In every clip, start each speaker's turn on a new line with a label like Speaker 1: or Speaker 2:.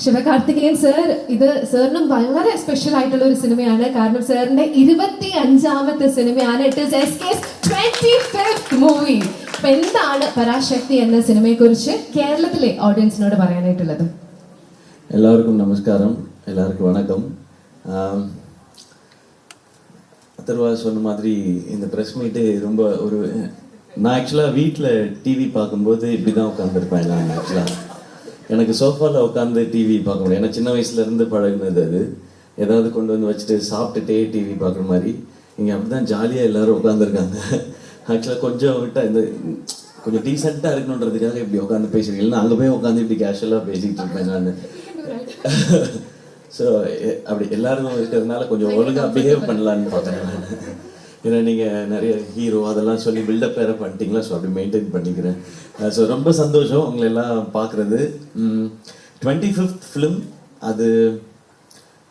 Speaker 1: Sivakarthikeyan sir, ഇത് സാറിനും വളരെ സ്പെഷ്യൽ ആയിട്ടുള്ള ഒരു സിനിമയാണ്. കാരണം സാറിന്റെ 25ാമത്തെ സിനിമയാണ്. It is SK's 25th movie. അപ്പൊ എന്താണ് പരാശക്തി എന്ന സിനിമയെ കുറിച്ച് കേരളത്തിലെ ഓഡിയൻസിനോട് പറയാനായിട്ടുള്ളത്?
Speaker 2: எல்லாருக்கும் நமஸ்காரம், எல்லாருக்கும் வணக்கம். அத்தர்வா சொன்ன மாதிரி இந்த ப்ரெஸ் மீட்டு ரொம்ப ஒரு நான் ஆக்சுவலாக வீட்டில் டிவி பார்க்கும்போது இப்படி தான் உட்காந்துருப்பேன். நான் ஆக்சுவலாக எனக்கு சோஃபாவில் உட்காந்து டிவி பார்க்க முடியும். ஏன்னா சின்ன வயசுலேருந்து பழகினது அது. ஏதாவது கொண்டு வந்து வச்சுட்டு சாப்பிட்டுட்டே டிவி பார்க்குற மாதிரி இங்கே அப்படி தான் ஜாலியாக எல்லோரும் உட்காந்துருக்காங்க. ஆக்சுவலாக கொஞ்சம் விட்டால் இந்த கொஞ்சம் டீசெண்டாக இருக்கணுன்றதுக்காக இப்படி உட்காந்து பேசுறீங்க. இல்லைன்னா அங்கே போய் உட்காந்து இப்படி கேஷுவலாக பேசிக்கிட்டு இருப்பேன் நான். ஸோ அப்படி எல்லாரும் இருக்கிறதுனால கொஞ்சம் ஒழுங்காக பிஹேவ் பண்ணலான்னு பார்த்தேன் நான். ஏன்னா நீங்கள் நிறைய ஹீரோ அதெல்லாம் சொல்லி பில்டப் வேறு பண்ணிட்டீங்களா, ஸோ அப்படி மெயின்டைன் பண்ணிக்கிறேன். ஸோ ரொம்ப சந்தோஷம் உங்களை எல்லாம் பார்க்குறது. 25th ஃபிலிம் அது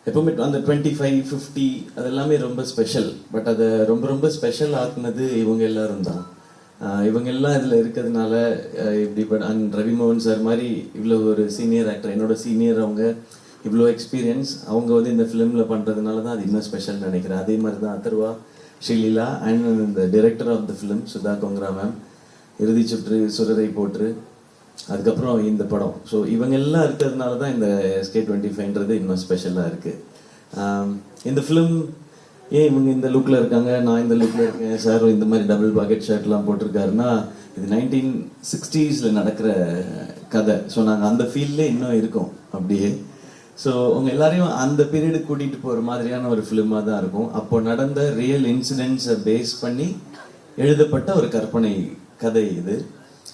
Speaker 2: எப்பவுமே அந்த 25, 50 அது எல்லாமே ரொம்ப ஸ்பெஷல். பட் அதை ரொம்ப ரொம்ப ஸ்பெஷல் ஆக்குனது இவங்க எல்லாரும் தான். இவங்க எல்லாம் இதில் இருக்கிறதுனால இப்படி ரவிமோகன் சார் மாதிரி இவ்வளோ ஒரு சீனியர் ஆக்டர், என்னோட சீனியர், அவங்க இவ்வளோ எக்ஸ்பீரியன்ஸ் அவங்க வந்து இந்த ஃபிலிமில் பண்ணுறதுனால தான் அது இன்னும் ஸ்பெஷல் நினைக்கிறேன். அதே மாதிரி தான் அத்தர்வா, ஸ்ரீலீலா அண்ட் இந்த director of the film Sudha Kongara ma'am, இறுதி சுற்று, சுரரை போற்று, அதுக்கப்புறம் இந்த படம். ஸோ இவங்க எல்லாம் இருக்கிறதுனால தான் இந்த SK25ன்றது இன்னும் ஸ்பெஷலாக இருக்குது. இந்த ஃபிலிம் ஏன் இவங்க இந்த லுக்கில் இருக்காங்க, நான் இந்த லுக்கில் இருக்கேன், சார் இந்த மாதிரி டபுள் பாக்கெட் ஷர்ட்லாம் போட்டிருக்காருன்னா இது 1960s நடக்கிற கதை. ஸோ நாங்கள் அந்த ஃபீல்ட்லேயே இன்னும் இருக்கோம் அப்படியே. ஸோ உங்கள் எல்லாரையும் அந்த பீரியடுக்கு கூட்டிகிட்டு போகிற மாதிரியான ஒரு ஃபிலிமாக தான் இருக்கும். அப்போ நடந்த ரியல் இன்சிடென்ட்ஸை பேஸ் பண்ணி எழுதப்பட்ட ஒரு கற்பனை கதை இது.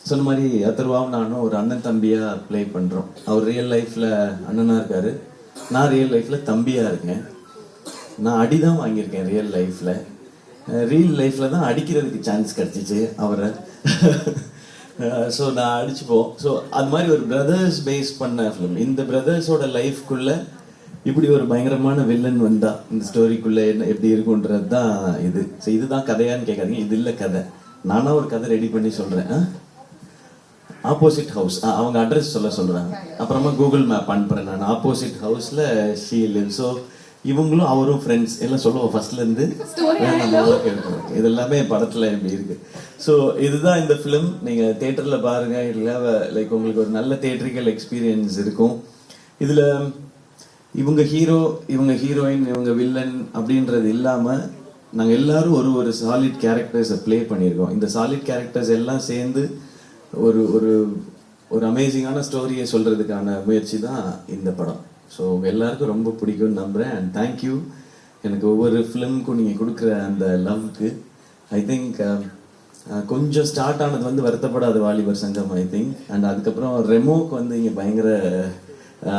Speaker 2: சொன்ன மாதிரி அத்தர்வாவும் நானும் ஒரு அண்ணன் தம்பியாக ப்ளே பண்ணுறோம். அவர் ரியல் லைஃப்பில் அண்ணனாக இருக்கார், நான் ரியல் லைஃப்பில் தம்பியாக இருக்கேன். நான் அடி தான் வாங்கியிருக்கேன் ரியல் லைஃப்பில் தான் அடிக்கிறதுக்கு சான்ஸ் கிடச்சிச்சு அவரை. ஸோ நான் அடிச்சுப்போம். ஸோ அது மாதிரி ஒரு பிரதர்ஸ் பேஸ் பண்ண ஃபிலிம். இந்த பிரதர்ஸோட லைஃப்குள்ளே இப்படி ஒரு பயங்கரமான வில்லன் வந்தா இந்த ஸ்டோரிக்குள்ளே என்ன எப்படி இருக்குன்றது தான் இது. ஸோ இதுதான் கதையான்னு கேட்காதீங்க, இது இல்லை கதை. நானாக ஒரு கதை ரெடி பண்ணி சொல்கிறேன். ஆப்போசிட் ஹவுஸ், அவங்க அட்ரஸ் சொல்கிறாங்க, அப்புறமா கூகுள் மேப் அனுப்புகிறேன் நான். ஆப்போசிட் ஹவுஸில் ஷீ லிவ். ஸோ இவங்களும் அவரும் ஃப்ரெண்ட்ஸ் எல்லாம் சொல்லுவோம் ஃபர்ஸ்ட்லேருந்து. இது எல்லாமே படத்தில் இப்படி இருக்கு. ஸோ இதுதான் இந்த ஃபிலிம். நீங்கள் தேட்டரில் பாருங்கள், இல்லை லைக் உங்களுக்கு ஒரு நல்ல தேட்டரிக்கல் எக்ஸ்பீரியன்ஸ் இருக்கும். இதில் இவங்க ஹீரோ, இவங்க ஹீரோயின், இவங்க வில்லன் அப்படின்றது இல்லாமல் நாங்கள் எல்லாரும் ஒரு சாலிட் கேரக்டர்ஸை ப்ளே பண்ணியிருக்கோம். இந்த சாலிட் கேரக்டர்ஸ் எல்லாம் சேர்ந்து ஒரு ஒரு ஒரு அமேசிங்கான ஸ்டோரியை சொல்கிறதுக்கான முயற்சி தான் இந்த படம். ஸோ உங்கள் எல்லாருக்கும் ரொம்ப பிடிக்கும்னு நம்புகிறேன். அண்ட் தேங்க்யூ எனக்கு ஒவ்வொரு ஃபிலிமுக்கும் நீங்கள் கொடுக்குற அந்த லவ்க்கு. ஐ திங்க் கொஞ்சம் ஸ்டார்ட் ஆனது வந்து வருத்தப்படாத வாலிபர் சங்கம் ஐ திங்க். அண்ட் அதுக்கப்புறம் ரெமோக்கு வந்து இங்கே பயங்கர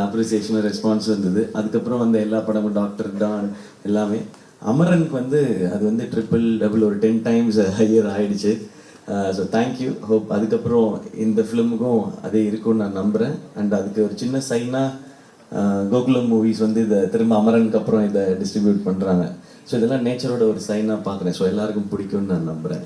Speaker 2: அப்ரிசியேஷன் ரெஸ்பான்ஸ் இருந்தது. அதுக்கப்புறம் வந்து எல்லா படமும் டாக்டர் டான் எல்லாமே. அமரனுக்கு வந்து அது வந்து ட்ரிபிள் டபுள் ஒரு 10 times ஹையர் ஆயிடுச்சு. So thank you. ஹோப் அதுக்கப்புறம் இந்த ஃபிலிமுக்கும் அதே இருக்கும்னு நான் நம்புகிறேன். அண்ட் அதுக்கு ஒரு சின்ன சைனாக கோகுலம் மூவிஸ் வந்து இதை திரும்ப அமரனுக்கு அப்புறம் இதை டிஸ்ட்ரிபியூட் பண்ணுறாங்க. ஸோ இதெல்லாம் நேச்சரோட ஒரு சைனாக பார்க்குறேன். ஸோ எல்லாருக்கும் பிடிக்கும்னு நான் நம்புகிறேன்.